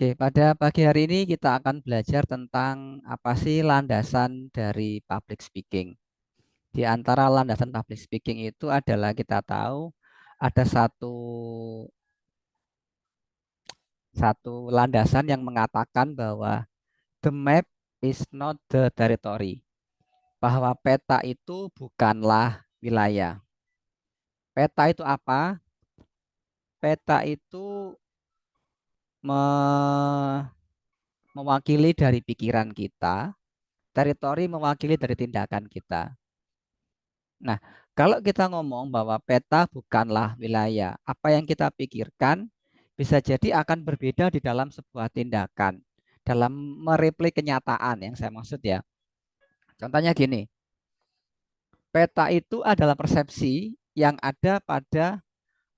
Oke, pada pagi hari ini kita akan belajar tentang apa sih landasan dari public speaking. Di antara landasan public speaking itu adalah kita tahu ada satu landasan yang mengatakan bahwa the map is not the territory. Bahwa peta itu bukanlah wilayah. Peta itu apa? Peta itu me- mewakili dari pikiran kita, teritori mewakili dari tindakan kita. Nah, kalau kita ngomong bahwa peta bukanlah wilayah, apa yang kita pikirkan bisa jadi akan berbeda di dalam sebuah tindakan, dalam mereplik kenyataan yang saya maksud ya. Contohnya gini, peta itu adalah persepsi yang ada pada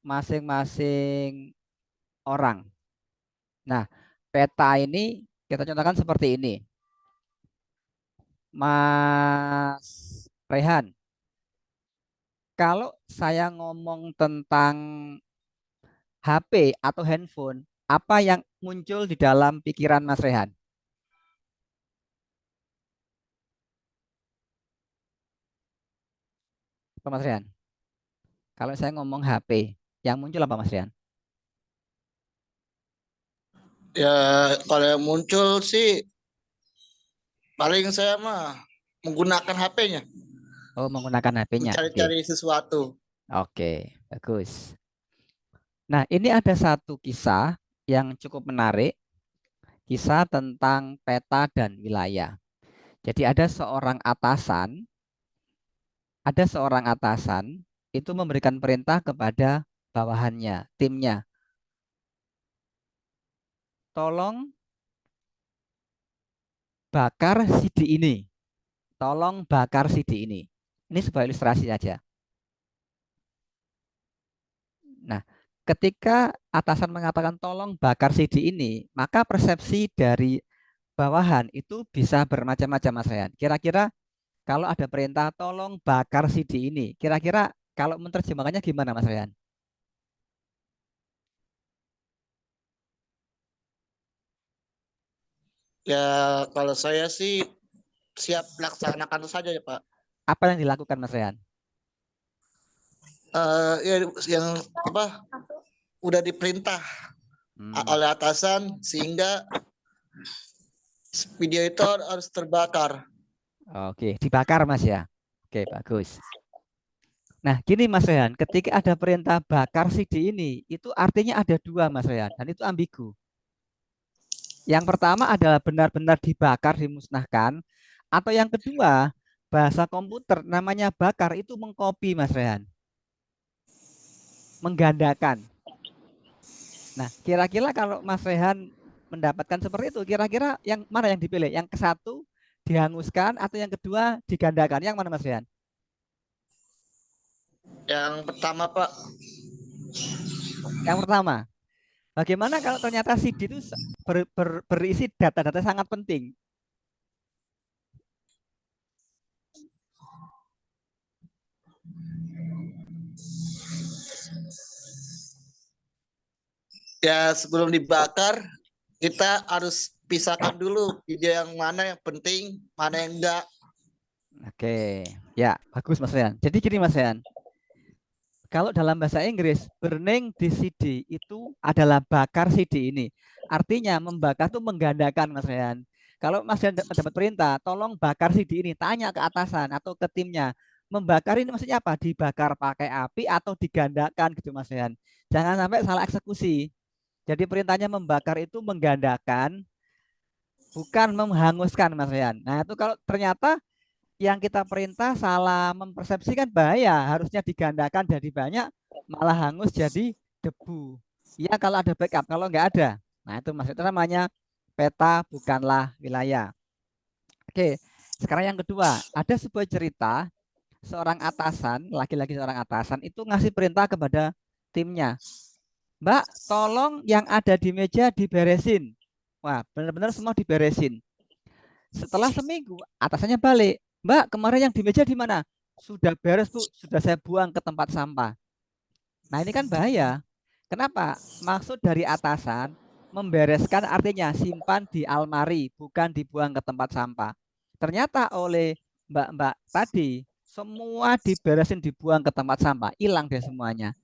masing-masing orang. Nah, peta ini kita contohkan seperti ini. Mas Rehan, kalau saya ngomong tentang HP atau handphone, apa yang muncul di dalam pikiran Mas Rehan? Apa Mas Rehan? Kalau saya ngomong HP, yang muncul apa Mas Rehan? Ya, kalau yang muncul sih paling saya mah menggunakan HP-nya, Oh, menggunakan HP-nya. Oke. mencari-cari sesuatu. Oke, bagus. Nah, ini ada satu kisah yang cukup menarik, kisah tentang peta dan wilayah. Jadi ada seorang atasan itu memberikan perintah kepada bawahannya, timnya. Tolong bakar CD ini. Tolong bakar CD ini. Ini sebuah ilustrasi saja. Nah, ketika atasan mengatakan tolong bakar CD ini, maka persepsi dari bawahan itu bisa bermacam-macam, Mas Ryan. Kira-kira kalau ada perintah tolong bakar CD ini, kira-kira kalau menerjemahkannya gimana, Mas Ryan? Ya, kalau saya sih siap laksanakan saja ya Pak. Apa yang dilakukan, Mas Ryan? Ya, yang apa udah diperintah Hmm, oleh atasan sehingga video itu harus terbakar. oke, dibakar, Mas ya. Oke, bagus. Nah, gini Mas Rehan, ketika ada perintah bakar CD ini, itu artinya ada dua Mas Rehan, dan itu ambigu. Yang pertama adalah benar-benar dibakar, dimusnahkan, atau yang kedua, bahasa komputer namanya bakar itu mengcopy Mas Rehan, menggandakan. Nah, kira-kira kalau Mas Rehan mendapatkan seperti itu, kira-kira yang mana yang dipilih? Yang ke satu dihanguskan atau yang kedua digandakan? Yang mana Mas Rehan? Yang pertama Pak, Yang pertama, bagaimana kalau ternyata CD itu berisi data-data sangat penting? ya sebelum dibakar kita harus pisahkan dulu video yang mana yang penting, mana yang enggak. Oke, ya bagus Mas Rian. Jadi gini Mas Rian, kalau dalam bahasa Inggris burning di CD itu adalah bakar CD ini. Artinya membakar itu menggandakan Mas Rian. Kalau Mas Rian dapat perintah, tolong bakar CD ini, tanya ke atasan atau ke timnya. Membakar ini maksudnya apa? Dibakar pakai api atau digandakan gitu Mas Rian. Jangan sampai salah eksekusi. Jadi perintahnya membakar itu menggandakan, bukan menghanguskan Mas Rian. Nah itu kalau ternyata yang kita perintah salah mempersepsikan bahaya, harusnya digandakan jadi banyak, malah hangus jadi debu. Ya kalau ada backup, kalau nggak ada. Nah itu maksudnya namanya peta bukanlah wilayah. Oke, sekarang yang kedua, ada sebuah cerita seorang atasan, laki-laki seorang atasan itu ngasih perintah kepada timnya. Mbak, tolong yang ada di meja diberesin. Wah, benar-benar semua diberesin. Setelah seminggu, atasannya balik. Mbak, kemarin yang di meja di mana? Sudah beres, Bu. Sudah saya buang ke tempat sampah. Nah, ini kan bahaya. Kenapa? Maksud dari atasan Membereskan artinya simpan di almari, bukan dibuang ke tempat sampah. Ternyata oleh mbak-mbak tadi, semua diberesin dibuang ke tempat sampah, hilang deh semuanya.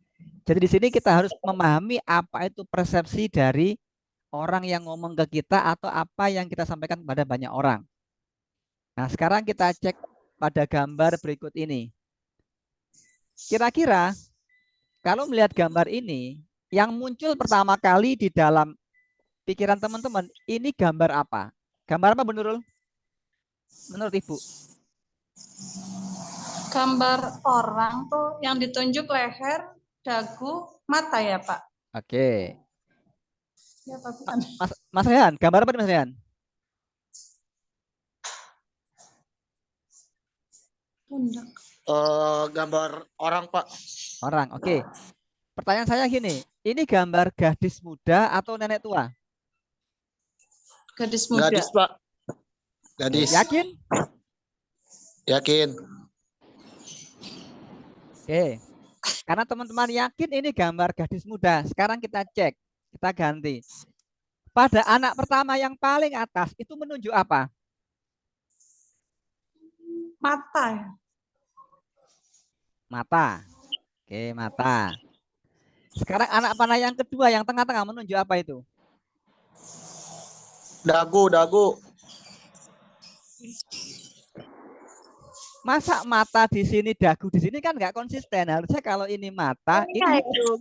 Jadi di sini kita harus memahami apa itu persepsi dari orang yang ngomong ke kita atau apa yang kita sampaikan kepada banyak orang. Nah, sekarang kita cek pada gambar berikut ini. Kira-kira kalau melihat gambar ini, yang muncul pertama kali di dalam pikiran teman-teman, ini gambar apa? Gambar apa, Bu Nurul? Menurut Ibu? Gambar orang tuh yang ditunjuk leher, dagu, mata ya Pak? Oke. Ya Pak, bukan. Mas Rehan, gambar apa nih Mas Rehan? Pundak. Gambar orang, Pak. Orang, oke. Pertanyaan saya gini, ini gambar gadis muda atau nenek tua? Gadis muda. Gadis, Pak. Gadis. Yakin? Yakin. Oke. Karena teman-teman yakin ini gambar gadis muda, sekarang kita cek, kita ganti. Pada anak pertama yang paling atas itu menunjuk apa? Mata ya? Mata. Oke, mata. Sekarang anak panah yang kedua yang tengah-tengah menunjuk apa itu? Dagu, dagu. Masa mata di sini, dagu di sini kan nggak konsisten. Harusnya kalau ini mata, ini hidung.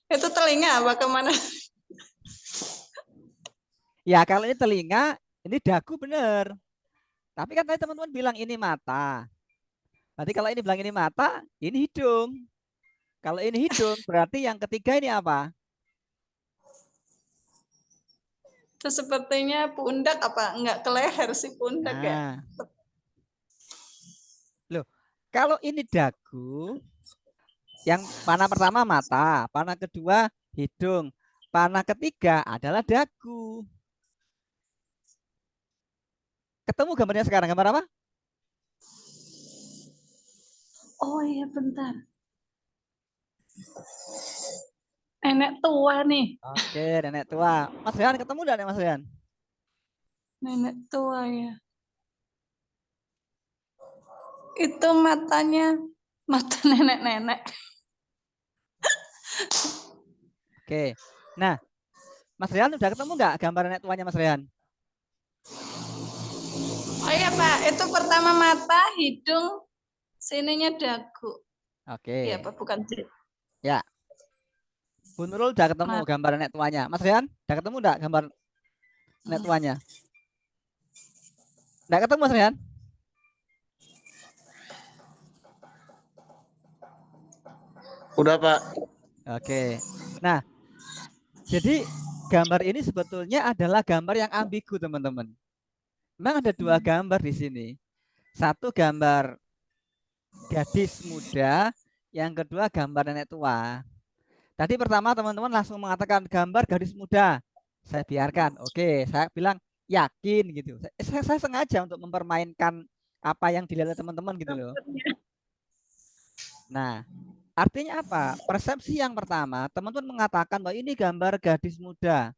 Itu telinga apa kemana? Ya kalau ini telinga, ini dagu bener. Tapi kan tadi teman-teman bilang ini mata. Berarti kalau ini bilang ini mata, ini hidung. Kalau ini hidung, berarti yang ketiga ini apa? Itu sepertinya pundak apa? Enggak ke leher sih pundak ya? Nah. Loh, kalau ini dagu, yang panah pertama mata, panah kedua hidung, panah ketiga adalah dagu. Ketemu gambarnya sekarang, gambar apa? Oh iya bentar. Nenek tua nih. Oke, nenek tua. Mas Rian ketemu enggak nih Mas Rian? Nenek tua ya. Itu matanya mata nenek-nenek. Oke. Nah, Mas Rian udah ketemu nggak gambar nenek tuanya Mas Rian? Oh iya Pak, itu pertama mata, hidung, sininya dagu. Oke. Iya Pak, bukan sih. Ya. Bu Nurul udah ketemu gambar nenek tuanya. Mas Rian, udah ketemu enggak gambar nenek tuanya? Enggak ketemu Mas Rian? Udah, Pak. Oke. Nah, jadi gambar ini sebetulnya adalah gambar yang ambigu, teman-teman. Memang ada dua gambar di sini. Satu gambar gadis muda, yang kedua gambar nenek tua. Tadi pertama teman-teman langsung mengatakan gambar gadis muda. Saya biarkan. Oke, saya bilang yakin gitu. Saya sengaja untuk mempermainkan apa yang dilihat teman-teman gitu loh. Nah, artinya apa? Persepsi yang pertama, teman-teman mengatakan bahwa ini gambar gadis muda.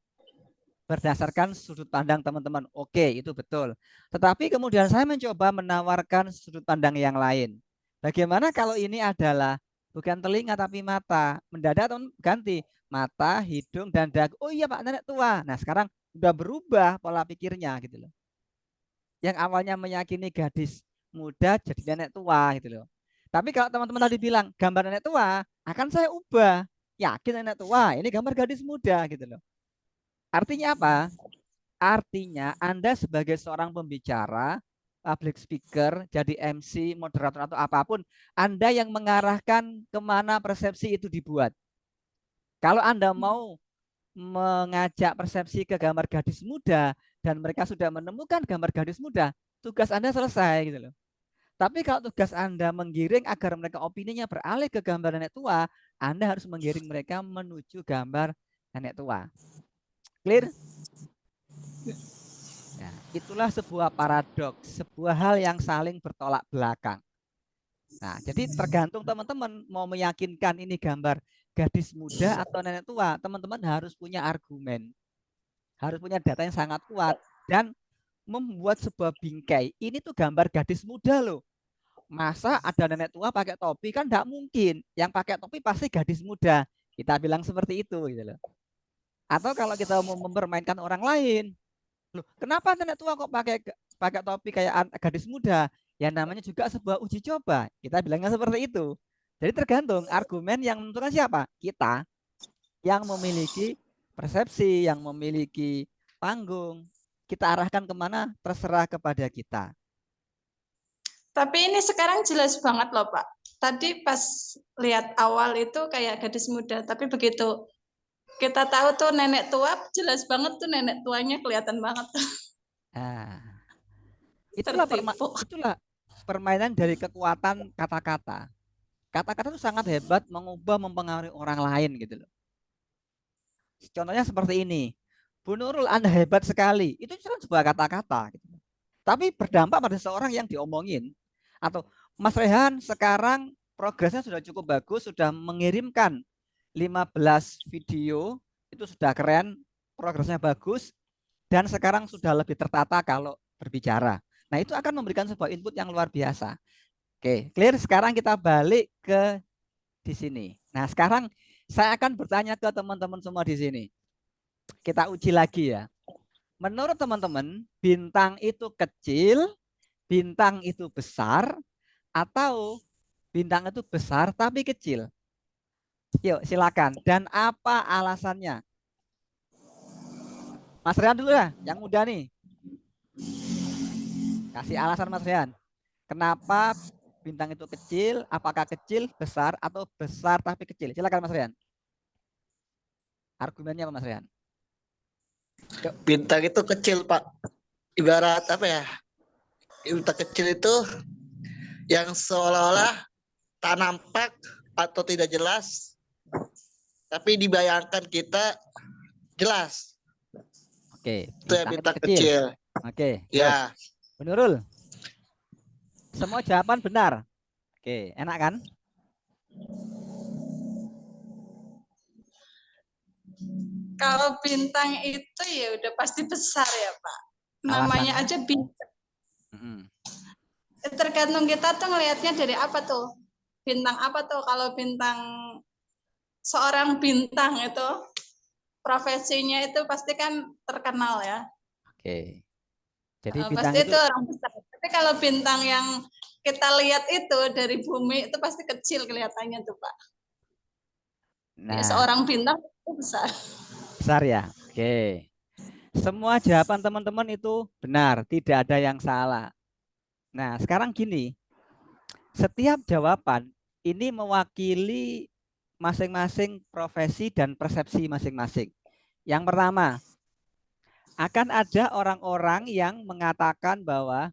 Berdasarkan sudut pandang teman-teman. Oke, itu betul. Tetapi kemudian saya mencoba menawarkan sudut pandang yang lain. Bagaimana kalau ini adalah bukan telinga tapi mata? Mendadak teman ganti mata, hidung, dan dagu. Oh iya Pak, nenek tua. Nah sekarang udah berubah pola pikirnya gitu loh. Yang awalnya meyakini gadis muda jadi nenek tua gitu loh. Tapi kalau teman-teman tadi bilang gambar nenek tua, akan saya ubah. Yakin nenek tua, ini gambar gadis muda gitu loh. Artinya apa? Artinya Anda sebagai seorang pembicara, public speaker, jadi MC, moderator atau apapun, Anda yang mengarahkan kemana persepsi itu dibuat. Kalau Anda mau mengajak persepsi ke gambar gadis muda dan mereka sudah menemukan gambar gadis muda, tugas Anda selesai gitu loh. Tapi kalau tugas Anda menggiring agar mereka opininya beralih ke gambar nenek tua, Anda harus menggiring mereka menuju gambar nenek tua. Clear? Nah, itulah sebuah paradoks, sebuah hal yang saling bertolak belakang. Nah, jadi tergantung teman-teman mau meyakinkan ini gambar gadis muda atau nenek tua, teman-teman harus punya argumen, harus punya data yang sangat kuat dan membuat sebuah bingkai. Ini tuh gambar gadis muda loh. Masa ada nenek tua pakai topi? Kan tidak mungkin. Yang pakai topi pasti gadis muda. Kita bilang seperti itu gitu loh. Atau kalau kita mau mempermainkan orang lain, loh, kenapa nenek tua kok pakai topi kayak gadis muda? Ya namanya juga sebuah uji coba. Kita bilangnya seperti itu. Jadi tergantung argumen yang menentukan siapa? Kita yang memiliki persepsi, yang memiliki panggung. Kita arahkan kemana terserah kepada kita. Tapi ini sekarang jelas banget loh Pak. Tadi pas lihat awal itu kayak gadis muda, tapi begitu kita tahu tuh nenek tua, jelas banget tuh nenek tuanya kelihatan banget. Nah, itulah permainan dari kekuatan kata-kata. Kata-kata itu sangat hebat mengubah, mempengaruhi orang lain gitu loh. Contohnya seperti ini. Bu Nurul, Anda hebat sekali. Itu cuma sebuah kata-kata gitu. Tapi berdampak pada seorang yang diomongin. Atau Mas Rehan sekarang progresnya sudah cukup bagus, sudah mengirimkan 15 video, itu sudah keren, progresnya bagus, dan sekarang sudah lebih tertata kalau berbicara. Nah, itu akan memberikan sebuah input yang luar biasa. Oke, clear. Sekarang kita balik ke di sini. Nah, sekarang saya akan bertanya ke teman-teman semua di sini. Kita uji lagi ya. Menurut teman-teman, bintang itu kecil, bintang itu besar, atau bintang itu besar tapi kecil? Yuk, silakan. Dan apa alasannya? Mas Rian dulu ya, yang muda nih. Kasih alasan Mas Rian. Kenapa bintang itu kecil? Apakah kecil, besar, atau besar tapi kecil? Silakan Mas Rian. Argumennya apa Mas Rian? Bintang itu kecil, Pak. Ibarat apa ya? Bintang kecil itu yang seolah-olah tak nampak atau tidak jelas, tapi dibayangkan kita jelas. Oke, Itu ya bintang kecil. Oke, ya. Bu Nurul, semua jawaban benar. Oke, enak kan? Kalau bintang itu ya udah pasti besar ya Pak. Namanya Alasannya? aja bintang. Tergantung kita tuh ngelihatnya dari apa tuh. Bintang apa tuh? Kalau bintang seorang bintang itu profesinya itu pasti kan terkenal ya. Oke. Jadi bintang pasti itu itu orang besar. Tapi kalau bintang yang kita lihat itu dari bumi itu pasti kecil kelihatannya tuh Pak. nah, seorang bintang itu besar. besar ya. Oke. Semua jawaban teman-teman itu benar, tidak ada yang salah. Nah, sekarang gini. Setiap jawaban ini mewakili masing-masing profesi dan persepsi masing-masing. Yang pertama, akan ada orang-orang yang mengatakan bahwa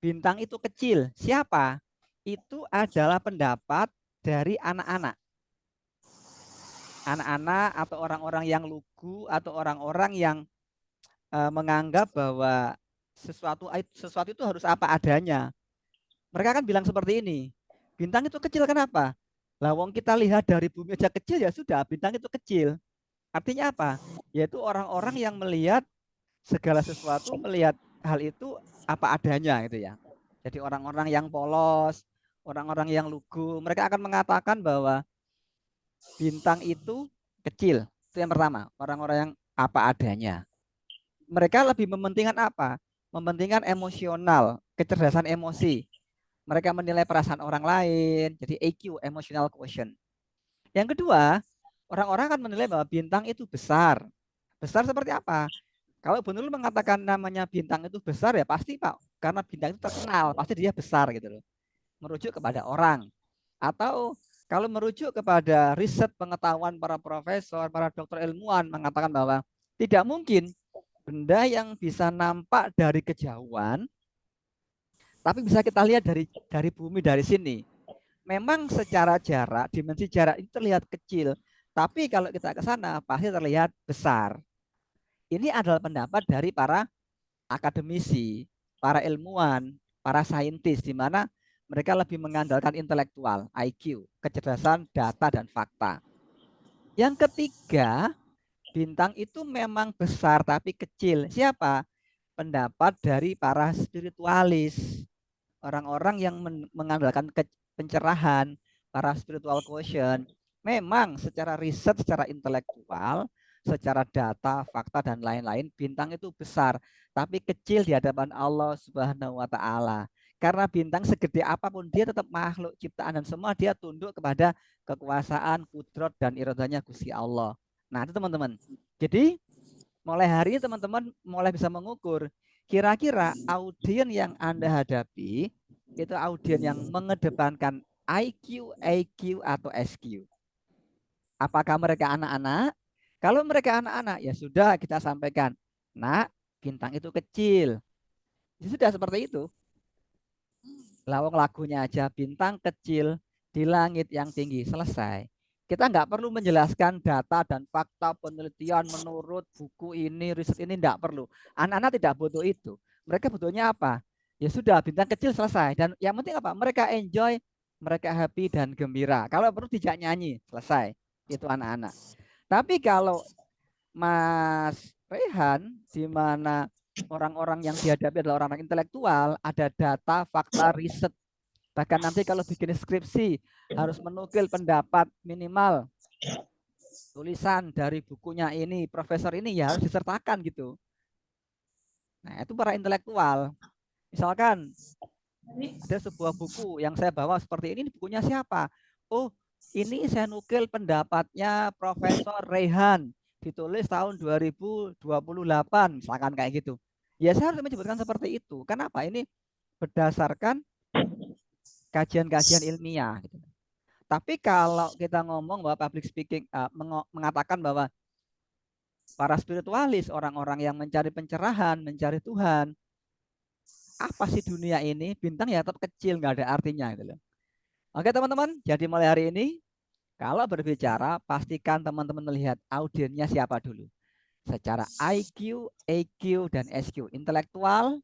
bintang itu kecil. Siapa? Itu adalah pendapat dari anak-anak. Anak-anak atau orang-orang yang lugu atau orang-orang yang menganggap bahwa sesuatu itu harus apa adanya. Mereka kan bilang seperti ini. Bintang itu kecil kenapa? Lah wong kita lihat dari bumi aja kecil ya sudah, bintang itu kecil. Artinya apa? Yaitu orang-orang yang melihat segala sesuatu, melihat hal itu apa adanya gitu ya. Jadi orang-orang yang polos, orang-orang yang lugu, mereka akan mengatakan bahwa bintang itu kecil. Itu yang pertama, orang-orang yang apa adanya. Mereka lebih mementingkan apa? Mementingkan emosional, kecerdasan emosi. Mereka menilai perasaan orang lain, jadi EQ, emotional quotient. Yang kedua, orang-orang akan menilai bahwa bintang itu besar. Besar seperti apa? Kalau Bu Nurul mengatakan namanya bintang itu besar ya pasti Pak, karena bintang itu terkenal, pasti dia besar gitu loh. Merujuk kepada orang. Atau kalau merujuk kepada riset pengetahuan para profesor, para dokter ilmuwan mengatakan bahwa tidak mungkin benda yang bisa nampak dari kejauhan tapi bisa kita lihat dari bumi dari sini. Memang secara jarak, dimensi jarak itu terlihat kecil, tapi kalau kita ke sana pasti terlihat besar. Ini adalah pendapat dari para akademisi, para ilmuwan, para saintis, di mana mereka lebih mengandalkan intelektual, IQ, kecerdasan, data, dan fakta. Yang ketiga, bintang itu memang besar tapi kecil. Siapa? Pendapat dari para spiritualis. Orang-orang yang mengandalkan pencerahan, para spiritual quotient. Memang secara riset, secara intelektual, secara data, fakta, dan lain-lain, bintang itu besar. Tapi kecil di hadapan Allah Subhanahu wa Ta'ala. Karena bintang segede apapun, dia tetap makhluk ciptaan dan semua dia tunduk kepada kekuasaan, kudrat, dan iradanya Gusti Allah. Nah, itu teman-teman. Jadi, mulai hari ini teman-teman mulai bisa mengukur kira-kira audiens yang Anda hadapi itu audiens yang mengedepankan IQ, EQ, atau SQ. Apakah mereka anak-anak? Kalau mereka anak-anak, ya sudah kita sampaikan. Nah, bintang itu kecil. Ya sudah seperti itu. Lawang lagunya aja bintang kecil di langit yang tinggi, selesai. Kita nggak perlu menjelaskan data dan fakta penelitian menurut buku ini, riset ini, nggak perlu. Anak-anak tidak butuh itu. Mereka butuhnya apa? Ya sudah, bintang kecil selesai. Dan yang penting apa? Mereka enjoy, mereka happy dan gembira. Kalau perlu dijak nyanyi, selesai. Itu anak-anak. Tapi kalau Mas Rehan, di mana orang-orang yang dihadapi adalah orang-orang intelektual, ada data, fakta, riset. Bahkan nanti kalau bikin skripsi harus menukil pendapat minimal tulisan dari bukunya ini, profesor ini, ya harus disertakan gitu. Nah, itu para intelektual. Misalkan ada sebuah buku yang saya bawa seperti ini bukunya siapa? Oh, ini saya nukil pendapatnya Profesor Rehan, ditulis tahun 2028, misalkan kayak gitu. Ya saya harus menyebutkan seperti itu. Kenapa? Ini berdasarkan kajian-kajian ilmiah gitu. Tapi kalau kita ngomong bahwa public speaking mengatakan bahwa para spiritualis, orang-orang yang mencari pencerahan, mencari Tuhan, apa sih dunia ini? Bintang ya tetap kecil, nggak ada artinya gitu loh. Oke teman-teman, jadi mulai hari ini kalau berbicara pastikan teman-teman melihat audiennya siapa dulu. Secara IQ, EQ, dan SQ, intelektual,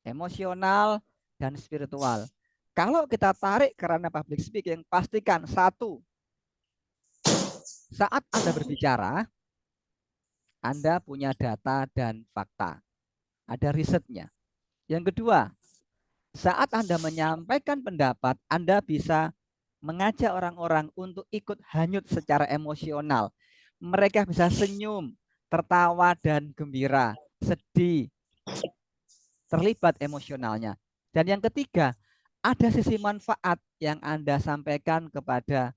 emosional, dan spiritual. Kalau kita tarik karena public speaking, pastikan satu, saat Anda berbicara, Anda punya data dan fakta. Ada risetnya. Yang kedua, saat Anda menyampaikan pendapat, Anda bisa mengajak orang-orang untuk ikut hanyut secara emosional. Mereka bisa senyum, tertawa, dan gembira, sedih, terlibat emosionalnya. Dan yang ketiga, ada sisi manfaat yang Anda sampaikan kepada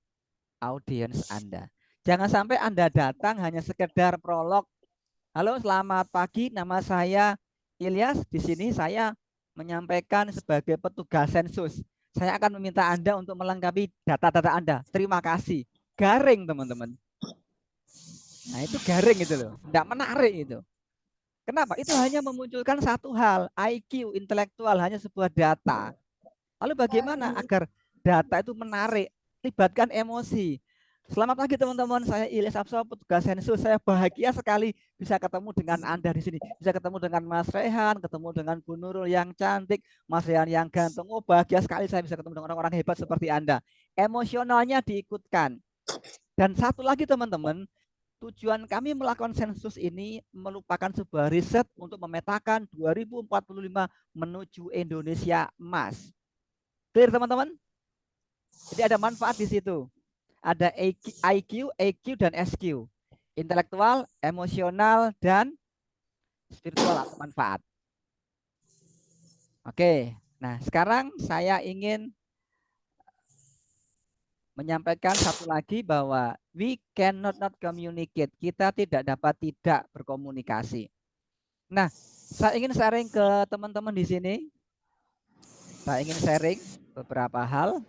audiens Anda. Jangan sampai Anda datang hanya sekedar prolog. Halo, selamat pagi, nama saya Ilyas. Di sini saya menyampaikan sebagai petugas sensus. Saya akan meminta Anda untuk melengkapi data-data Anda. Terima kasih. Garing, teman-teman. Nah, itu garing itu loh. Tidak menarik itu. Kenapa? Itu hanya memunculkan satu hal, IQ, intelektual, hanya sebuah data. Lalu bagaimana agar data itu menarik, libatkan emosi. Selamat pagi teman-teman, saya Ilyas Abso, petugas sensus. Saya bahagia sekali bisa ketemu dengan Anda di sini. Bisa ketemu dengan Mas Rehan, ketemu dengan Bu Nurul yang cantik, Mas Rehan yang ganteng. Oh, bahagia sekali saya bisa ketemu dengan orang-orang hebat seperti Anda. Emosionalnya diikutkan. Dan satu lagi teman-teman, tujuan kami melakukan sensus ini merupakan sebuah riset untuk memetakan 2045 menuju Indonesia Emas. Clear teman-teman? Jadi ada manfaat di situ. Ada IQ, EQ, dan SQ. Intelektual, emosional, dan spiritual atau manfaat. Oke, nah sekarang saya ingin menyampaikan satu lagi bahwa we cannot not communicate. Kita tidak dapat tidak berkomunikasi. Nah, saya ingin sharing ke teman-teman di sini. Saya ingin sharing beberapa hal